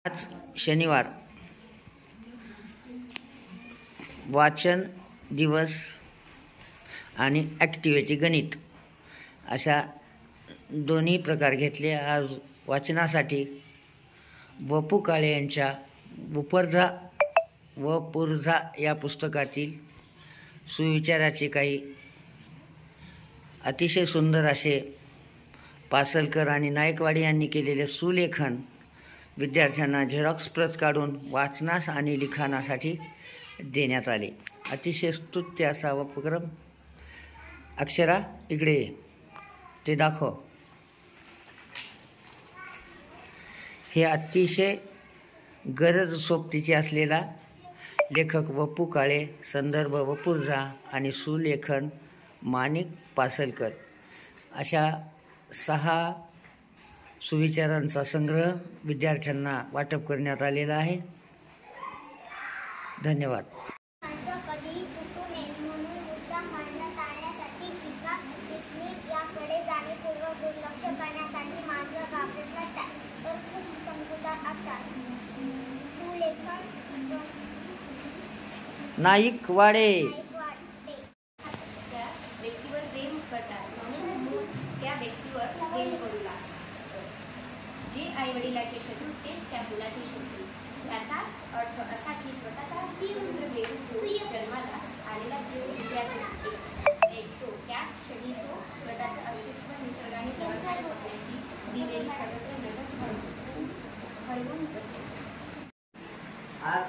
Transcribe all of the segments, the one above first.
आज शनिवार वाचन दिवस आणि ॲक्टिव्हिटी गणित अशा दोन्ही प्रकार घेतले। आज वाचनासाठी वपू काळे यांच्या उपरझा व पुरझा या पुस्तकातील सुविचाराचे काही अतिशय सुंदर असे पासलकर आणि नायकवाडी यांनी केलेले सुलेखन विद्यार्थ्यांना झेरॉक्स प्रत काढून वाचनास आणि लिखाणासाठी देण्यात आले। अतिशय स्तुत्य असा उपक्रम। अक्षरा इकडे ते दाखव। हे अतिशय गरज सोबतीचे असलेला लेखक वपू काळे, संदर्भ वपुर्झा आणि सुलेखन माणिक पासलकर अशा 6 सुविचारांचा संग्रह विद्यार्थ्यांना वाटप करण्यात आलेला आहे। धन्यवाद। नाईकवाडे व्यक्तीवर प्रेम करतात म्हणून मूल त्या व्यक्तीवर प्रेम करू लागतात। जे आई वडिलाचे शत्रू तेच त्या मुलाचे शत्रू। याचा अर्थ असा की स्वतःचा सुंदर देव जन्माला आलेला जीव दुसऱ्याचा ऐकतो त्याच क्षणी तो स्वतःचं अस्तित्व निसर्गाने प्रकट होण्याची दिलेली सर्वत्र नजर हरवून बसते। आज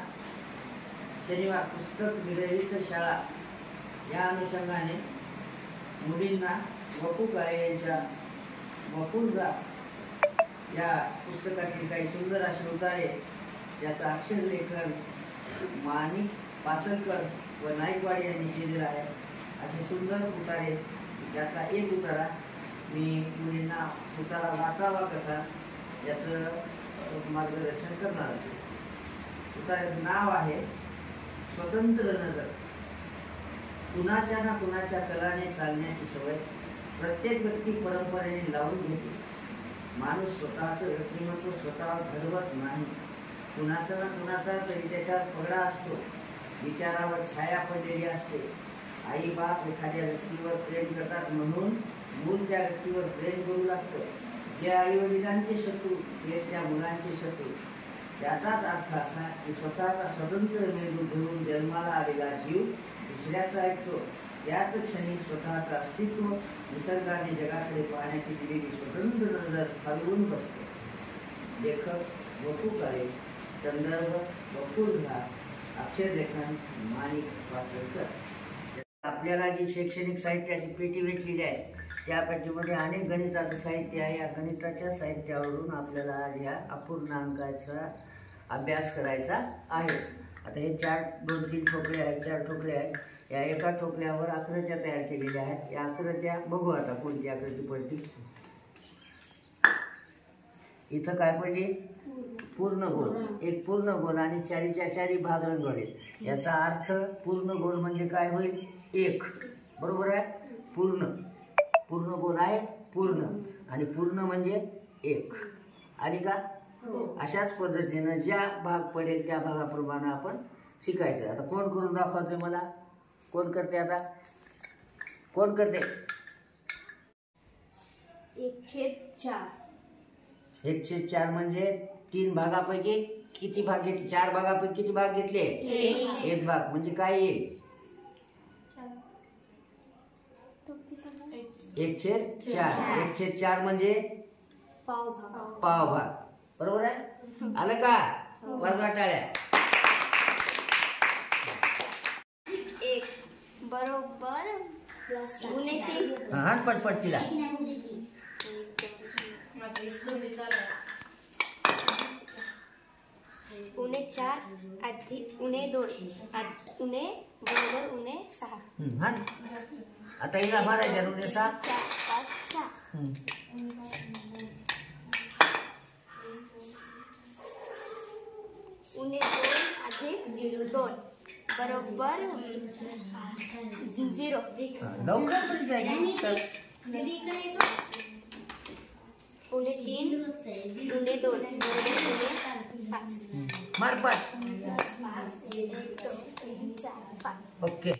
शनिवार पुस्तक विरहित शाळा या अनुषंगाने मुलींना वपू काळे यांच्या वपुर्झा या पुस्तकातील काही सुंदर असे उतारे ज्याचा अक्षरलेखन माणिक पासलकर व नाईकवाडी यांनी केलेला आहे। असे सुंदर उतारे ज्याचा एक उतारा मी मुलींना उतारा वाचावा कसा याचं मार्गदर्शन करणार आहे। उताराचं नाव आहे स्वतंत्र नजर। कुणाच्या ना कुणाच्या कलाने चालण्याची सवय प्रत्येक व्यक्ती परंपरेने लावून घेते। माणूस स्वतःचं व्यक्तिमत्व स्वतः घडवत नाही। कुणाचा ना कुणाचा तरी त्याच्यात पगडा असतो, विचारावर छाया पडलेली असते। आई बाप एखाद्या व्यक्तीवर प्रेम करतात म्हणून मूल त्या व्यक्तीवर प्रेम करू लागतं। जे आई वडिलांचे शत्रू तेच त्या मुलांचे शत्रू। याचाच अर्थ असा की स्वतःचा स्वतंत्र मेंदू घेऊन जन्माला आलेला जीव दुसऱ्याचा ऐकतो त्याच क्षणी स्वतःचं अस्तित्व निसर्गाने जगाकडे पाहण्याची दिलेली स्वतंत्र नजर हरवून बसते। लेखक वपू काळे, संदर्भ वपुर्झा, अक्षरलेखन माणिक पासलकर। आपल्याला जी शैक्षणिक साहित्याची पेटी भेटलेली आहे त्या पेटीमध्ये अनेक गणिताचं साहित्य आहे। या गणिताच्या साहित्यावरून आपल्याला आज या अपूर्णांकाचा अभ्यास करायचा आहे। आता हे 2-3 ठोकळे आहेत, 4 ठोकळे आहेत। या एका ठोकल्यावर आकृत्या तयार केलेल्या आहेत। या आकृत्या बघू आता कोणती आकृती पडती। इथं काय पडली? पूर्ण गोल। एक पूर्ण गोल आणि चारीच्या चारी भाग रंगवले। याचा अर्थ पूर्ण गोल म्हणजे काय होईल? 1। बरोबर आहे? पूर्ण गोल आहे पूर्ण आणि पूर्ण म्हणजे 1 आली का? अशाच पद्धतीनं ज्या भाग पडेल त्या भागाप्रमाणे आपण शिकायचं। आता कोण करून दाखवतोय मला? कोण करते आता? कोण करते? 1/4। 1/4 म्हणजे 3 भागापैकी किती भाग घेतले? 4 भागापैकी किती भाग घेतले? 1 भाग म्हणजे काय येईल? 1/4। 1/4 म्हणजे पाव भाग। बरोबर आहे? आलं का? वाजवा टाळ्या। 1 बरोबर उणे 3। हा पटपट तिला। उणे 4 अधिक उणे 2 उणे बरोबर उणे 6। हा आता हिला मारायच्या उणे 6 4 5 6 उणे 2 अधिक 2 बरोबर 0। लवकर तरी जाईल। दीदी इकडे येतो. पुणे 3 पुणे 2 बरोबर पुणे 5. मार्क 5. 1 2 3 4 5. ओके.